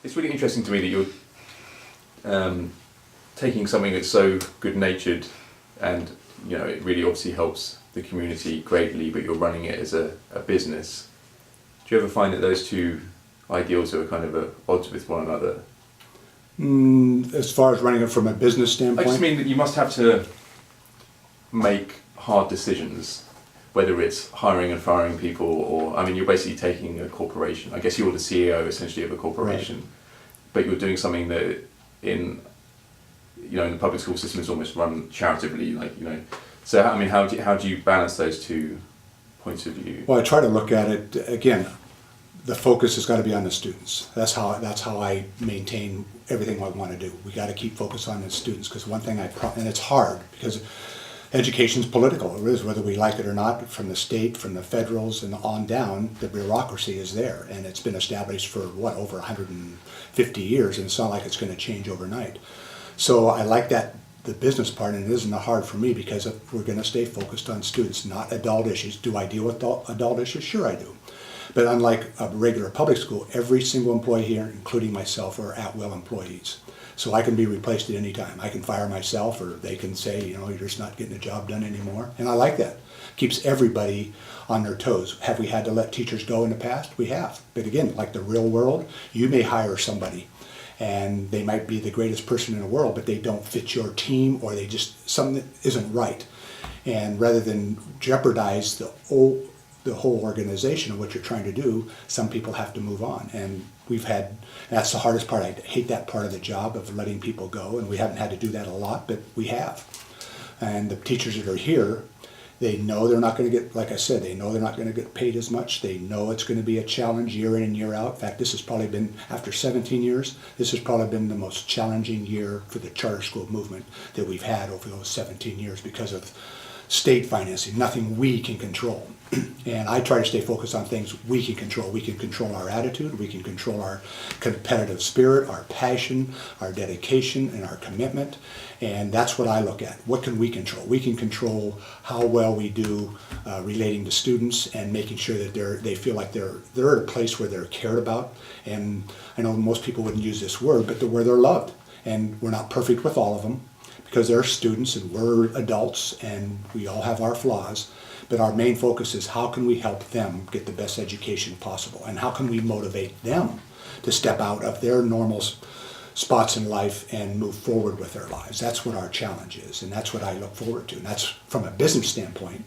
It's really interesting to me that you're taking something that's so good-natured and, you know, it really obviously helps the community greatly, but you're running it as a business. Do you ever find that those two ideals are kind of at odds with one another? As far as running it from a business standpoint? I just mean that you must have to make hard decisions, whether it's hiring and firing people, or, I mean, you're basically taking a corporation. I guess you're the CEO essentially of a corporation, right, but you're doing something that in the public school system is almost run charitably, So, I mean, how do you balance those two points of view? Well, I try to look at it, again, the focus has got to be on the students. That's how I maintain everything I want to do. We got to keep focus on the students, because one thing and it's hard because education's political. It is, whether we like it or not, from the state, from the federals, and on down, the bureaucracy is there, and it's been established for over 150 years, and it's not like it's going to change overnight. So I like that, the business part, and it isn't hard for me because we're going to stay focused on students, not adult issues. Do I deal with adult issues? Sure I do. But unlike a regular public school, every single employee here, including myself, are at-will employees. So I can be replaced at any time. I can fire myself, or they can say, you're just not getting the job done anymore. And I like that. Keeps everybody on their toes. Have we had to let teachers go in the past? We have. But again, like the real world, you may hire somebody and they might be the greatest person in the world, but they don't fit your team, or something isn't right. And rather than jeopardize the whole organization of what you're trying to do, some people have to move on. And that's the hardest part. I hate that part of the job of letting people go, and we haven't had to do that a lot, but we have. And the teachers that are here, they know they're not going to get, like I said, they know they're not going to get paid as much. They know it's going to be a challenge year in and year out. In fact, this has probably been, after 17 years, this has probably been the most challenging year for the charter school movement that we've had over those 17 years because of state financing, nothing we can control. And I try to stay focused on things we can control. We can control our attitude, we can control our competitive spirit, our passion, our dedication, and our commitment. And that's what I look at. What can we control? We can control how well we do relating to students and making sure that they feel like they're at a place where they're cared about. And I know most people wouldn't use this word, but where they're loved. And we're not perfect with all of them, because they're students and we're adults and we all have our flaws. But our main focus is how can we help them get the best education possible, and how can we motivate them to step out of their normal spots in life and move forward with their lives. That's what our challenge is, and that's what I look forward to. And that's from a business standpoint.